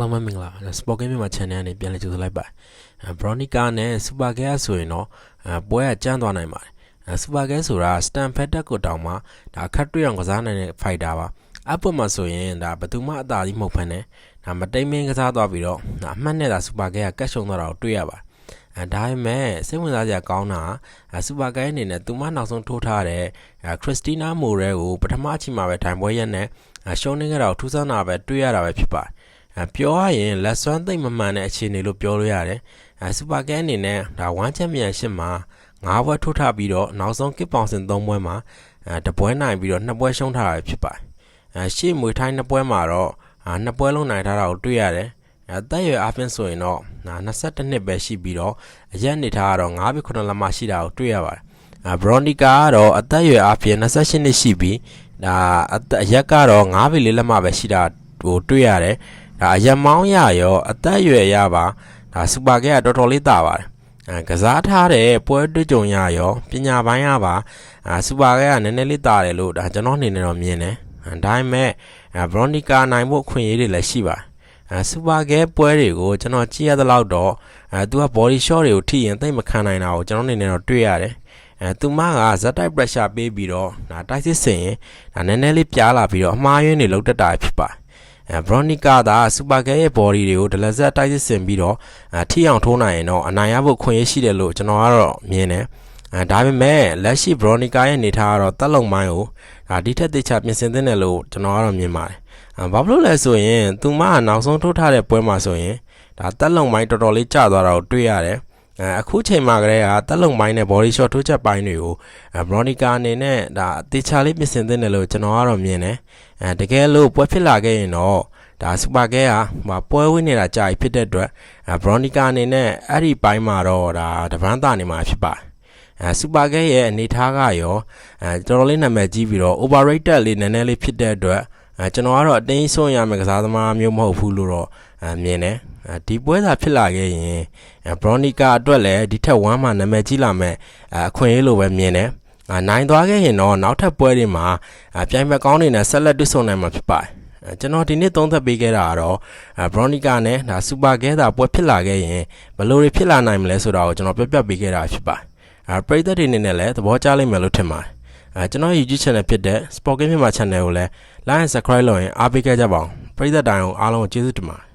Hello မင်္ဂလာ Spoken မြန်မာ channel နဲ့ပြန်လည်ကြိုဆိုလိုက်ပါ Veronica နဲ့ Super Girl ဆိုရင်တော့ပွဲကကျန်းသွားနိုင်ပါတယ် Super Girl ဆိုတာ Stan Fetter ကိုတောင်မှဒါအခက်တွေ့အောင်ကစားနိုင်တဲ့ fighter ပါအပေါ်မှာဆိုရင်ဒါဘယ်သူမှအသာကြီးမဟုတ်ဖ ೇನೆ ဒါမတိမ်မင်းကစားသွားပြီးတော့အမှတ်နဲ့ဒါ Super Girl ကကတ်ရှုံသွားတာကိုတွေ့ရပါတယ်ဒါပေမဲ့စိတ်ဝင်စားစရာကောင်းတာ Super Girl အနေနဲ့သူမနောက်ဆုံးထိုးထားတဲ့ Christina Morel ကိုပထမအချိန်မှာပဲထိုင်ပွဲရက်နဲ့ရှုံးနေကြတာကိုထူးဆန်းတာပဲတွေ့ရတာပဲဖြစ်ပါတယ်ပြောရရင်လက်စွမ်းသိမ့်မမှန်တဲ့အခြေအနေလို့ပြောလို့ရတယ်Super Girl အနေနဲ့ဒါ1 Championship မှာ9ပွဲထိုးထားပြီးတော့နောက်ဆုံး Kick Boxing 3ပွဲမှာတပွဲနိုင်ပြီးတော့2ပွဲရှုံးထားတာဖြစ်ပါတယ်ရှေ့မွေထိုင်း2ပွဲမှာတော့2ပွဲလုံးနိုင်ထားတာကိုတွေ့ရတယ်အသက်အရွယ်အပြင်ဆိုရင်တော့22နှစ်ပဲရှိပြီးတော့အရက်နေထားကတော့9.9 လက်မရှိတာကိုတွေ့ရပါတယ်Veronica ကတော့အသက်အရွယ်အပြင်28နှစ်ရှိပြီးဒါအရက်ကတော့9.4 လက်မပဲရှိတာကိုတွေ့ရတယ်ဒါအရက်မောင်းရရောအသက်အရွယ်ရပါဒါ Super Girl ကတော်တော်လေးတာပါတယ်ကစားထားတဲ့ပွဲတွေ့ကြုံရရောပညာပိုင်းရပါSuper Girl ကနည်းနည်းလေးတာတယ်လို့ဒါကျွန်တော်အနေနဲ့တော့မြင်တယ်ဒါပေမဲ့Veronica နိုင်ဖို့ခွင့်ရည်တွေလည်းရှိပါတယ်Super Girl ပွဲတွေကိုကျွန်တော်ကြည့်ရသလောက်တော့သူက body shot တွေကိုထိရင်သိမ့်မခံနိုင်တာကိုကျွန်တော်အနေနဲ့တော့တွေ့ရတယ်သူမကဇက်တိုက် pressure ပေးပြီးတော့ဒါတိုက်စစ်စင်ရင်ဒါနည်းနည်းလေးပြားလာပြီးတော့အမှားယွင်းတွေလောက်တတ်တာဖြစ်ပါတယ်Veronica ဒါ Super Girl ရဲ့ body တွေကိုဒလဇက်တိုက်စစ်စင်ပြီးတော့ထိအောင်ထိုးနိုင်ရင်တော့အနိုင်ရဖို့ခွင့်ရရှိတယ်လို့ကျွန်တော်ကတော့မြင်တယ်ဒါပေမဲ့လက်ရှိ Veronica ရဲ့အနေထားကတော့တက်လုံမိုင်းကိုဒါဒီထက်သေချာပြင်ဆင်သင့်တယ်လို့ကျွန်တော်ကတော့မြင်ပါတယ်ဘာဖြစ်လို့လဲဆိုရင်သူမကနောက်ဆုံးထိုးထားတဲ့ပွဲမှာဆိုရင်ဒါတက်လုံမိုင်းတော်တော်လေးကျသွားတာကိုတွေ့ရတယ်အခုချိန်မှာကလေးကတက်လုံမိုင်းနဲ့ body shot ထိုးချက်ပိုင်းတွေကိုVeronica အနေနဲ့ဒါသေချာလေးပြင်ဆင်သင့်တယ်လို့ကျွန်တော်ကတော့မြင်တယ်တကယ်လို့ပွဲဖြစ်လာခဲ့ရင်တော့ဒါ Super Girl ကပွဲဝင်နေတာကြာပြီဖြစ်တဲ့အတွက်Veronica အနေနဲ့အဲ့ဒီပိုင်းမှာတော့ဒါတပန်းတာနေမှာဖြစ်ပါတယ်Super Girl ရဲ့အနေထားကရောတော်တော်လေးနာမည်ကြီးပြီးတော့ overrated လေးနည်းနည်းလေးဖြစ်တဲ့အတွက်ကျွန်တော်ကတော့အတင်းဆုံးရမယ်ကစားသမားမျိုးမဟုတ်ဘူးလို့တော့မြင်တယ်ဒီပွဲသာဖြစ်လာခဲ့ရင် Veronica အတွက်လည်းဒီထက်1မှာနာမည်ကြီးလာမယ်အခွင့်အရေးလိုပဲမြင်တယ်နိုင်သွားခဲ့ရင်တော့နောက်ထပ်ပွဲတွေမှာပြိုင်ဘက်ကောင်းတွေနဲ့ဆက်လက်တွေ့ဆုံနိုင်မှာဖြစ်ပါတယ်ကျွန်တော်ဒီနေ့သုံးသပ်ပေးခဲ့တာကတော့Veronica နဲ့ဒါ Super Girl သာပွဲဖြစ်လာခဲ့ရင်ဘယ်လိုတွေဖြစ်လာနိုင်မလဲဆိုတာကိုကျွန်တော်ပြပြပေးခဲ့တာဖြစ်ပါတယ်ပရိသတ်တွေအနေနဲ့လည်းသဘောကျလိမ့်မယ်လို့ထင်ပါတယ်ကျွန်တော် YouTube channel ဖြစ်တဲ့ Spoken မြန်မာ channel ကိုလည်း like and subscribe လုပ်ရင်အားပေးခဲ့ကြပါအောင်ပရိသတ်တိုင်းကိုအားလုံးကိုကျေးဇူးတင်ပါတယ်